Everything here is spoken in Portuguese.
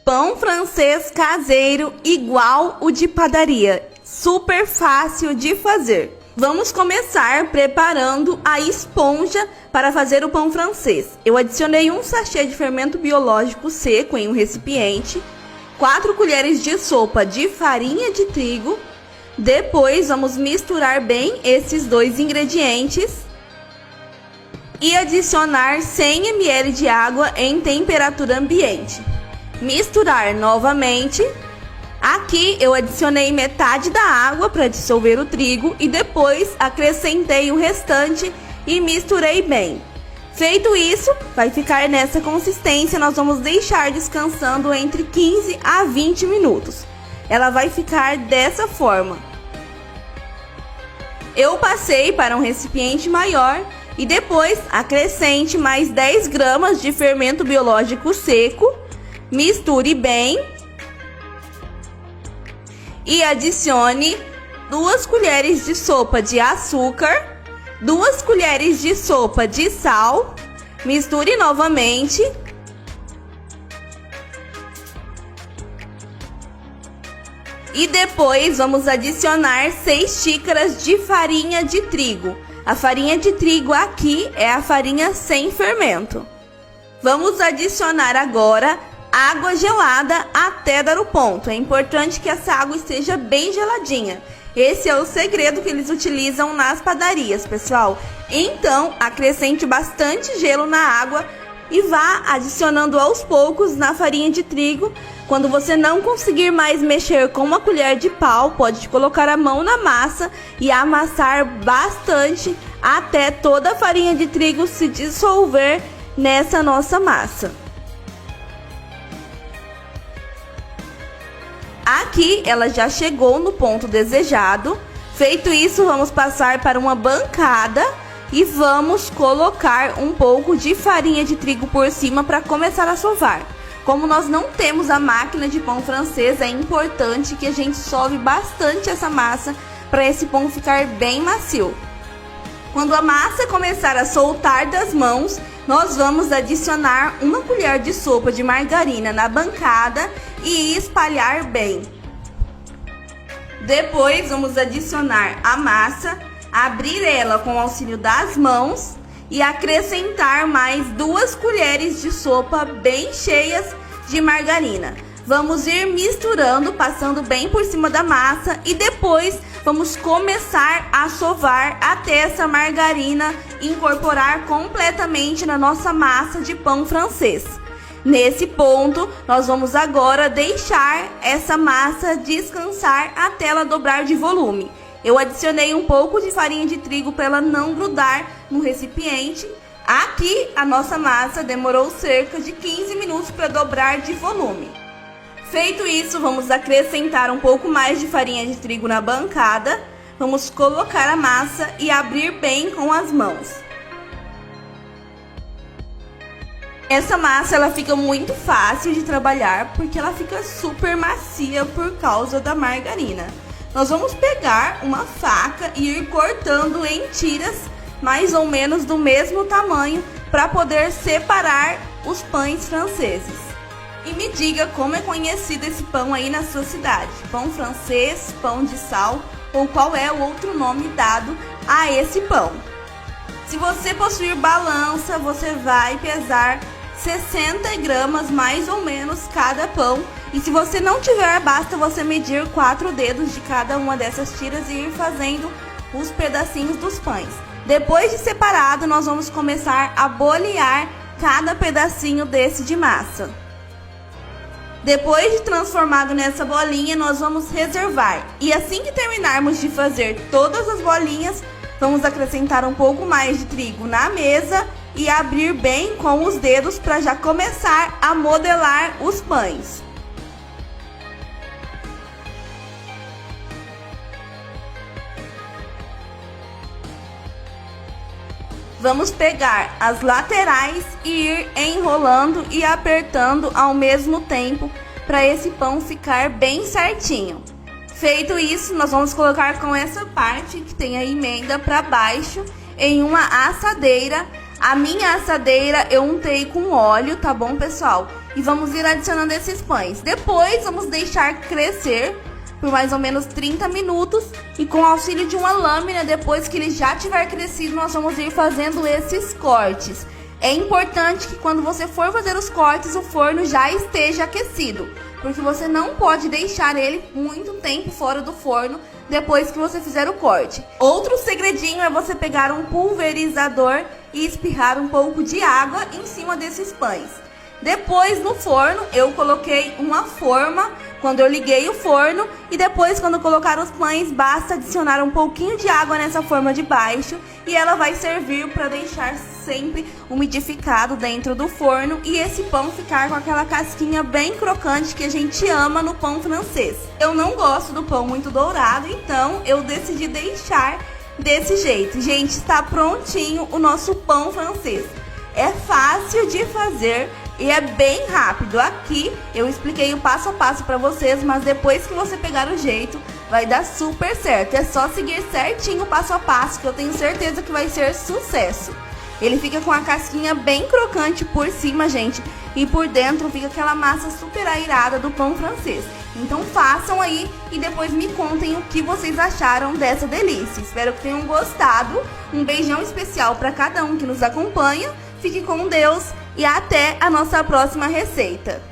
pão francês caseiro igual o de padaria. Super fácil de fazer. Vamos começar preparando a esponja para fazer o pão francês. Eu adicionei um sachê de fermento biológico seco em um recipiente, 4 colheres de sopa de farinha de trigo. Depois vamos misturar bem esses dois ingredientes e adicionar 100 ml de água em temperatura ambiente. Misturar novamente. Aqui eu adicionei metade da água para dissolver o trigo e depois acrescentei o restante e misturei bem. Feito isso, vai ficar nessa consistência. Nós vamos deixar descansando entre 15 a 20 minutos. Ela vai ficar dessa forma. Eu passei para um recipiente maior e depois acrescente mais 10 gramas de fermento biológico seco. Misture bem. E adicione 2 colheres de sopa de açúcar, 2 colheres de sopa de sal. Misture novamente. E depois vamos adicionar 6 xícaras de farinha de trigo. A farinha de trigo aqui é a farinha sem fermento. Vamos adicionar agora água gelada até dar o ponto. É importante que essa água esteja bem geladinha. Esse é o segredo que eles utilizam nas padarias, pessoal. Então, acrescente bastante gelo na água e vá adicionando aos poucos na farinha de trigo. Quando você não conseguir mais mexer com uma colher de pau, pode colocar a mão na massa e amassar bastante até toda a farinha de trigo se dissolver nessa nossa massa. Aqui ela já chegou no ponto desejado. Feito isso, vamos passar para uma bancada e vamos colocar um pouco de farinha de trigo por cima para começar a sovar. Como nós não temos a máquina de pão francês, é importante que a gente sove bastante essa massa para esse pão ficar bem macio. Quando a massa começar a soltar das mãos, nós vamos adicionar 1 colher de sopa de margarina na bancada e espalhar bem. Depois vamos adicionar a massa, abrir ela com o auxílio das mãos e acrescentar mais 2 colheres de sopa bem cheias de margarina. Vamos ir misturando, passando bem por cima da massa e depois vamos começar a sovar até essa margarina incorporar completamente na nossa massa de pão francês. Nesse ponto, nós vamos agora deixar essa massa descansar até ela dobrar de volume. Eu adicionei um pouco de farinha de trigo para ela não grudar no recipiente. Aqui a nossa massa demorou cerca de 15 minutos para dobrar de volume. Feito isso, vamos acrescentar um pouco mais de farinha de trigo na bancada. Vamos colocar a massa e abrir bem com as mãos. Essa massa ela fica muito fácil de trabalhar porque ela fica super macia por causa da margarina. Nós vamos pegar uma faca e ir cortando em tiras mais ou menos do mesmo tamanho para poder separar os pães franceses. E me diga como é conhecido esse pão aí na sua cidade. Pão francês, pão de sal ou qual é o outro nome dado a esse pão. Se você possuir balança, você vai pesar 60 gramas mais ou menos cada pão. E se você não tiver, basta você medir 4 dedos de cada uma dessas tiras e ir fazendo os pedacinhos dos pães. Depois de separado, nós vamos começar a bolear cada pedacinho desse de massa. Depois de transformado nessa bolinha, nós vamos reservar. E assim que terminarmos de fazer todas as bolinhas, vamos acrescentar um pouco mais de trigo na mesa e abrir bem com os dedos para já começar a modelar os pães. Vamos pegar as laterais e ir enrolando e apertando ao mesmo tempo para esse pão ficar bem certinho. Feito isso, nós vamos colocar com essa parte que tem a emenda para baixo em uma assadeira. A minha assadeira eu untei com óleo, tá bom, pessoal? e vamos ir adicionando esses pães. Depois vamos deixar crescer por mais ou menos 30 minutos e com o auxílio de uma lâmina, depois que ele já tiver crescido, nós vamos ir fazendo esses cortes. É importante que quando você for fazer os cortes, o forno já esteja aquecido, porque você não pode deixar ele muito tempo fora do forno depois que você fizer o corte. Outro segredinho é você pegar um pulverizador e espirrar um pouco de água em cima desses pães. Depois no forno eu coloquei uma forma quando eu liguei o forno e depois quando colocar os pães basta adicionar um pouquinho de água nessa forma de baixo e ela vai servir para deixar sempre umidificado dentro do forno e esse pão ficar com aquela casquinha bem crocante que a gente ama no pão francês. Eu não gosto do pão muito dourado, então eu decidi deixar desse jeito. Gente, está prontinho o nosso pão francês. É fácil de fazer e é bem rápido. Aqui eu expliquei o passo a passo para vocês, mas depois que você pegar o jeito, vai dar super certo. É só seguir certinho o passo a passo que eu tenho certeza que vai ser sucesso. Ele fica com a casquinha bem crocante por cima, gente, e por dentro fica aquela massa super airada do pão francês. Então façam aí e depois me contem o que vocês acharam dessa delícia. Espero que tenham gostado. Um beijão especial para cada um que nos acompanha. Fique com Deus e até a nossa próxima receita.